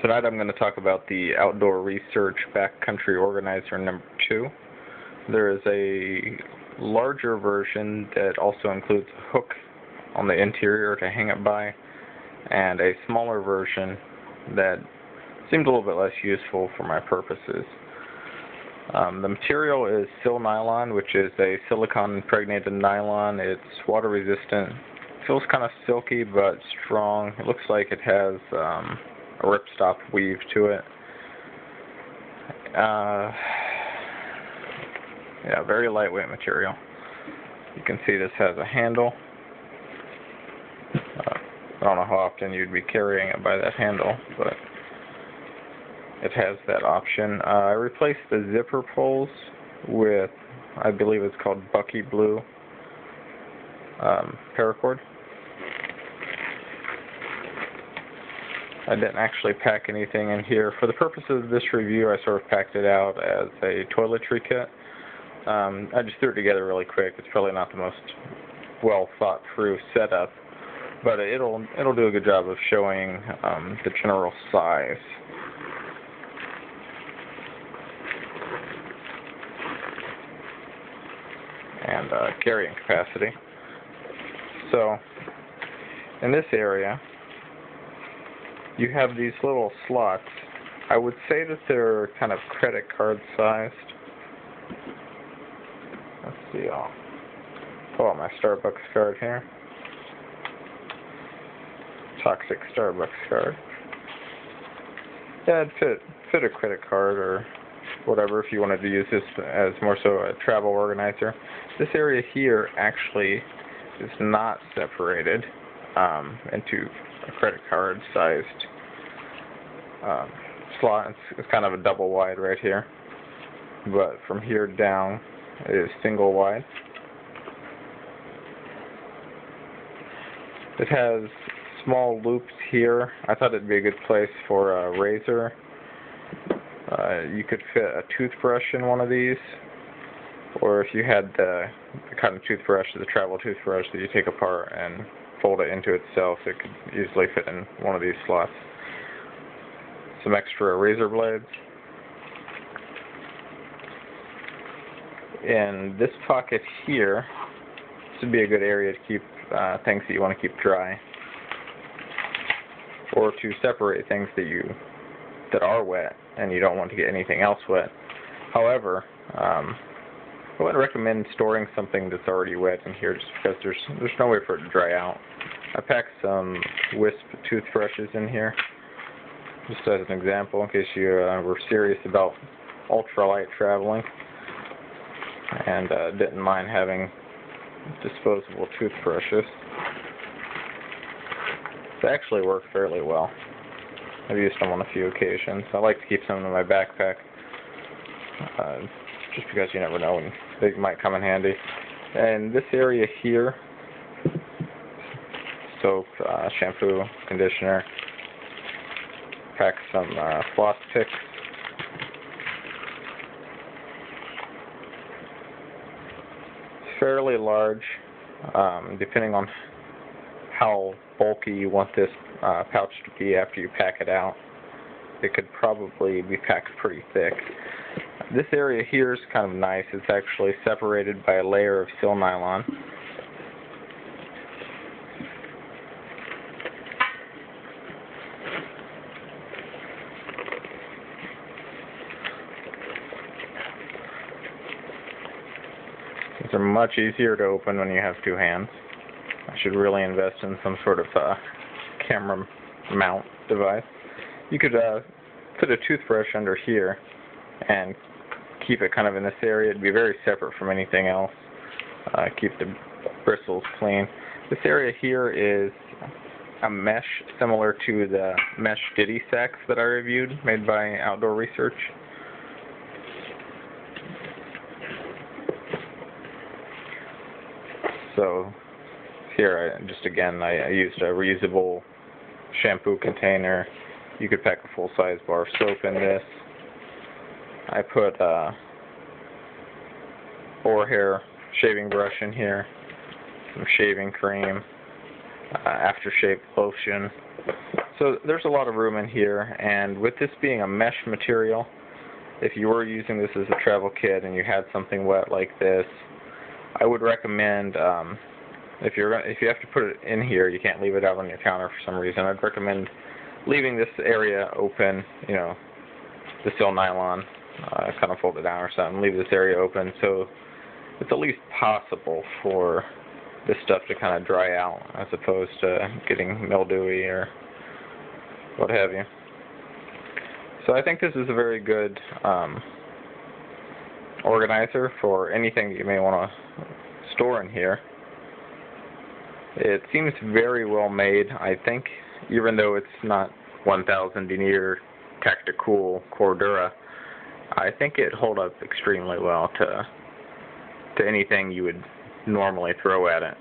Tonight I'm going to talk about the Outdoor Research Backcountry Organizer number 2. There is a larger version that also includes a hook on the interior to hang it by, and a smaller version that seemed a little bit less useful for my purposes. The material is sil nylon, which is a silicone impregnated nylon. It's water resistant. Feels kind of silky but strong. It looks like it has a ripstop weave to it. Yeah, very lightweight material. You can see this has a handle. I don't know how often you'd be carrying it by that handle, but it has that option. I replaced the zipper pulls with, I believe it's called Bucky Blue paracord. I didn't actually pack anything in here. For the purposes of this review, I sort of packed it out as a toiletry kit. I just threw it together really quick. It's probably not the most well thought through setup, but it'll do a good job of showing the general size. And carrying capacity. So in this area you have these little slots. I would say that they're kind of credit card sized. Let's see, I'll pull out my Starbucks card here. Toxic Starbucks card. Yeah, it'd fit a credit card or whatever if you wanted to use this as more so a travel organizer. This area here actually is not separated into a credit card sized slot. It's kind of a double wide right here, but from here down it is single wide. It has small loops here. I thought it'd be a good place for a razor. You could fit a toothbrush in one of these, or if you had the kind of toothbrush, the travel toothbrush that you take apart and fold it into itself, it could easily fit in one of these slots. Some extra razor blades. In this pocket here, this would be a good area to keep things that you want to keep dry, or to separate things that are wet and you don't want to get anything else wet. However, I wouldn't recommend storing something that's already wet in here just because there's no way for it to dry out. I packed some Wisp toothbrushes in here just as an example in case you were serious about ultralight traveling and didn't mind having disposable toothbrushes. They actually work fairly well. I've used them on a few occasions. I like to keep some in my backpack just because you never know when they might come in handy. And this area here, soap, shampoo, conditioner, pack some floss picks. It's fairly large, depending on how bulky you want this pouch to be after you pack it out. It could probably be packed pretty thick. This area here is kind of nice. It's actually separated by a layer of sil nylon. These are much easier to open when you have two hands. I should really invest in some sort of camera mount device. You could put a toothbrush under here and keep it kind of in this area. It'd be very separate from anything else. Keep the bristles clean. This area here is a mesh similar to the mesh ditty sacks that I reviewed, made by Outdoor Research. So here, I used a reusable shampoo container. You could pack a full-size bar of soap in this. I put boar hair shaving brush in here, some shaving cream, aftershave lotion, So there's a lot of room in here, and with this being a mesh material, if you were using this as a travel kit and you had something wet like this, I would recommend, if you have to put it in here, you can't leave it out on your counter for some reason, I'd recommend leaving this area open, you know, the steel nylon, kind of fold it down or something, leave this area open so it's at least possible for this stuff to kind of dry out as opposed to getting mildewy or what have you. So I think this is a very good organizer for anything that you may want to store in here. It seems very well made, I think, even though it's not 1000 denier Tacticool Cordura. I think it hold up extremely well to anything you would normally throw at it.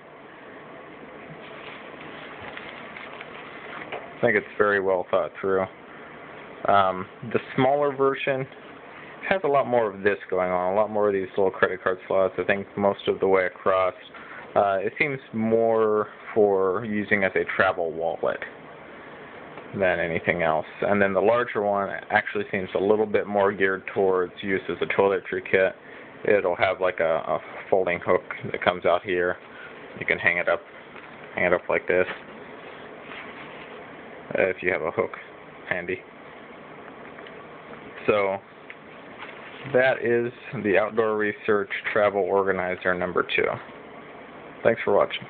I think it's very well thought through. The smaller version has a lot more of this going on, a lot more of these little credit card slots, I think most of the way across. It seems more for using as a travel wallet than anything else. And then the larger one actually seems a little bit more geared towards use as a toiletry kit. It'll have like a folding hook that comes out here. You can hang it up like this if you have a hook handy. So that is the Outdoor Research Travel Organizer number 2. Thanks for watching.